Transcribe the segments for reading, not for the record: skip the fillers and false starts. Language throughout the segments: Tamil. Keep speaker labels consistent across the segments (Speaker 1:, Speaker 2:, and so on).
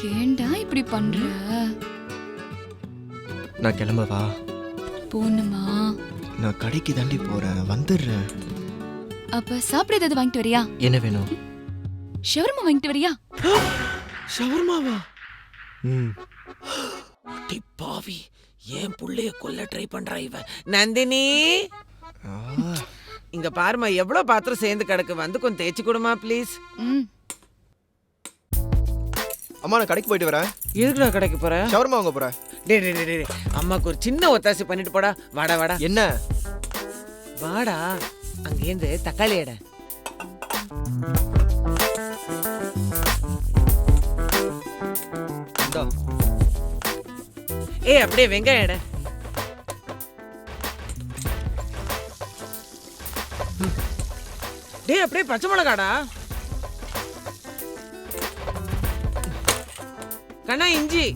Speaker 1: ஏன்டா இப்படி பண்ற?
Speaker 2: நான் கிளம்பவா?
Speaker 1: போணுமா?
Speaker 2: நான் கடைக்கு தாண்டி போறேன், வந்துடுறேன்.
Speaker 1: அப்ப சாப்பிட ஏதாவது வாங்கிட்டு வரியா?
Speaker 2: என்ன வேணும்?
Speaker 1: ஷவர்மா வாங்கிட்டு வரியா?
Speaker 3: ஷவர்மாவா?
Speaker 4: அடி பாவி, ஏன் புள்ளைய கொல்ல ட்ரை பண்றா இவ. நந்தினி, இங்க பாருமா, எவ்வளவு பாத்திரம் சேர்ந்து கிடக்கு, வந்து கொஞ்சம் தேய்ச்சி கொடுமா ப்ளீஸ்.
Speaker 2: அம்மா நான் கடைக்கு போயிட்டு வரேன்.
Speaker 4: எதுக்குடா கடைக்கு போற?
Speaker 2: ஷவர்மா வாங்க போறேன்.
Speaker 4: டே அம்மாக்கு ஒரு சின்ன ஒத்தாசி பண்ணிட்டு போடா. வாடா வாடா.
Speaker 2: என்ன?
Speaker 4: வாடா, அங்கேருந்து தக்காளி எடை. ஏய் அப்படியே வெங்காயம் எடை. டேய் அப்படியே பச்சை மிளகாடா. கண்ணா இஞ்சி.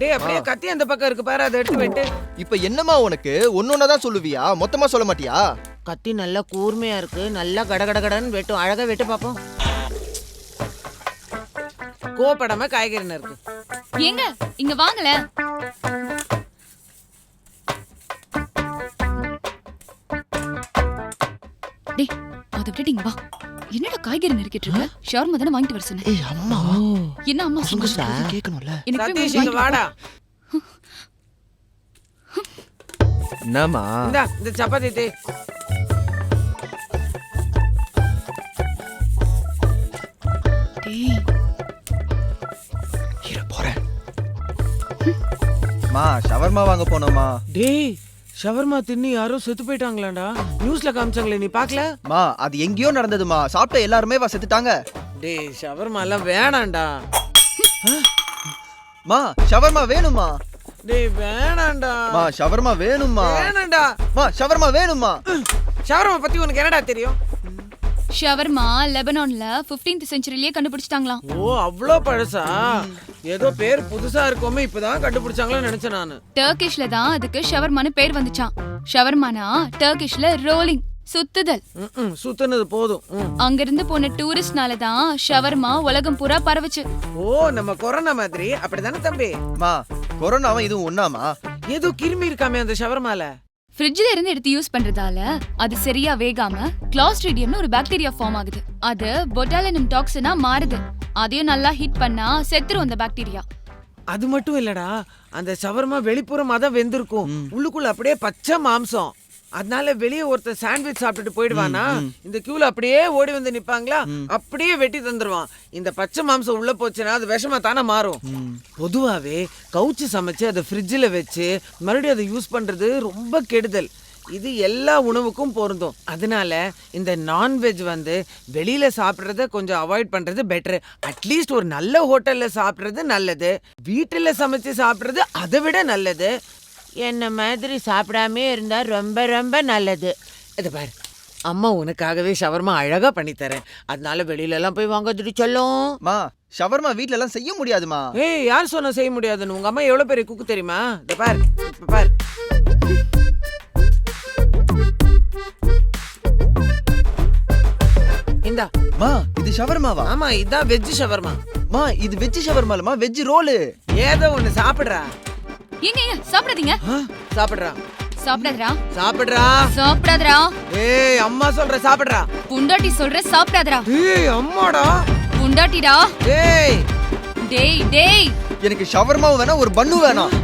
Speaker 4: டேய் அப்படியே கத்தி அந்த பக்கம் இருக்கு பாரு, அதை எடுத்து வெட்டு.
Speaker 2: இப்ப என்னமா உனக்கு ஒன்னொன்னதான் சொல்லுவியா, மொத்தமா சொல்ல மாட்டியா?
Speaker 4: கத்தி நல்லா கூர்மையா இருக்கு, நல்லா கடகடகடன்னு வெட்டும். அழகா வெட்டு பாப்போம். கோபப்படாம காய்கறி இருக்கு.
Speaker 1: ஏங்க இங்க வாங்கல. டேய் அத விட்டுட்டீங்க வா. என்னடா காய்கறி நறுக்கிட்டு இருக்க? ஷவர்மா தான வாங்கிட்டு வர சொன்னேன்.
Speaker 2: ஏய் அம்மா,
Speaker 1: என்ன அம்மா
Speaker 2: சுங்கடா கேக்கணும்ல.
Speaker 4: சதீஷ் இங்க வாடா.
Speaker 2: என்னம்மா?
Speaker 4: இந்த சப்பாத்தி தே.
Speaker 1: டேய்
Speaker 2: இர போறேன். மா ஷவர்மா வாங்க போனோமா?
Speaker 4: டேய் ஷவர்மா தின்னு யாரோ செத்து போயிட்டாங்களாடா, நியூஸ்ல காமிச்சாங்களே, நீ பாக்கல?
Speaker 2: மா அது எங்கேயோ நடந்ததுமா, சாப்பிட்ட எல்லாருமே செத்துட்டாங்க.
Speaker 4: டேய் ஷவர்மா எல்லாம் வேணாம்டா.
Speaker 2: மா ஷவர்மா வேணுமா?
Speaker 4: டேய் வேணாம்டா.
Speaker 2: மா ஷவர்மா வேணுமா?
Speaker 4: வேணாம்டா.
Speaker 2: மா ஷவர்மா வேணுமா?
Speaker 4: ஷவர்மா பத்தி உனக்கு என்னடா தெரியும்?
Speaker 1: Shawarma லெபனான்ல 15th செஞ்சுரியிலேயே கண்டுபிடிச்சிட்டாங்களாம்.
Speaker 4: ஓ அவ்ளோ பழசா? ஏதோ பேர் புதுசா இருக்கோமே, இப்பதான் கண்டுபிடிச்சாங்களோன்னு நினைச்சேன் நானு.
Speaker 1: டர்க்கிஷ்ல தான் அதுக்கு ஷவர்மான்னு பேர் வந்துச்சாம். ஷவர்மானா டர்க்கிஷ்ல ரோலிங், சுத்துதல்.
Speaker 4: சுத்துனது போதும்.
Speaker 1: அங்கிருந்து போன டூரிஸ்ட்னால தான் ஷவர்மா உலகம் பூரா பரவுச்சு.
Speaker 4: ஓ நம்ம கொரோனா மாதிரி அப்படிதானே தம்பி?
Speaker 2: மா கொரோனாவா இதுவும் ஒண்ணாமா?
Speaker 4: ஏதோ கிருமி இருக்காமே அந்த ஷவர்மால.
Speaker 1: ஃப்ரிட்ஜ்ல இருந்து எடுத்து யூஸ் பண்றதால அது சரியா வேகாம கிளாஸ்ட்ரிடியம்னு ஒரு பாக்டீரியா ஃபார்ம் ஆகுது. அது பொட்டாலினம் டாக்ஸினா மாறுது. அதையும் நல்லா ஹீட் பண்ணா செத்துரும் அந்த பாக்டீரியா.
Speaker 4: அது மட்டும் இல்லடா, அந்த ஷவர்மா வெளிப்புறம் தான் வெந்திருக்கும், உள்ளுக்குள்ள அப்படியே பச்சை மாம்சம். அதனால வெளியே ஒருத்தர் சாண்ட்விச் சாப்பிட்டுட்டு போயிடுவானா, இந்த கியூல அப்படியே ஓடி வந்து நிப்பாங்களா, அப்படியே வெட்டி தந்துருவான். இந்த பச்சை மாம்சம் உள்ள போச்சுன்னா அது விஷமா தானே மாறும். பொதுவாவே கவுச்சு சமைச்சு அதை ஃப்ரிட்ஜில் வச்சு மறுபடியும் அதை யூஸ் பண்றது ரொம்ப கெடுதல். இது எல்லா உணவுக்கும் பொருந்தும். அதனால இந்த நான்வெஜ் வெளியில சாப்பிட்றத கொஞ்சம் அவாய்ட் பண்றது பெட்டர். அட்லீஸ்ட் ஒரு நல்ல ஹோட்டல்ல சாப்பிட்றது நல்லது, வீட்டுல சமைச்சு சாப்பிட்றது அதை விட நல்லது. என்ன மாதிரி சாப்பிடாமே இருந்தா ரொம்ப ரொம்ப நல்லது. இதை பாரு, அம்மா உனக்காகவே ஷவர்மா அழகா பண்ணி தரேன், அதனால வெளியில எல்லாம் போய் வாங்கதுட்டு சொல்லும்.
Speaker 2: மா ஷவர்மா வீட்ல எல்லாம் செய்ய முடியாதுமா.
Speaker 4: ஏய் யார் சொன்னா செய்ய முடியாதுன்னு? உங்க அம்மா எவ்வளவு பெரிய குக்கு தெரியுமா? இதை பாரு, இப்ப பாரு. இந்தா.
Speaker 2: மா இது ஷவர்மாவா?
Speaker 4: ஆமா இதான் வெஜ் ஷவர்மா.
Speaker 2: மா இது வெஜ் ஷவர்மா இல்லமா, வெஜ் ரோல்.
Speaker 4: ஏதோ ஒண்ணு சாப்பிடுறா.
Speaker 1: ஏங்க சாப்பிடாதீங்க.
Speaker 4: சாப்பிடுறா.
Speaker 1: சாப்பிடாதடா.
Speaker 4: சாப்பிடுறா.
Speaker 1: சாப்பிடாதடா.
Speaker 4: ஏய் அம்மா சொல்ற சாப்பிடுறா.
Speaker 1: புண்டாட்டி சொல்ற சாப்பிடாதடா.
Speaker 4: ஏய் அம்மாடா.
Speaker 1: புண்டாட்டிடா.
Speaker 4: ஏய்
Speaker 1: டேய் டேய்
Speaker 2: எனக்கு ஷவர்மாவும் வேணாம், ஒரு பன்னு வேணாம்.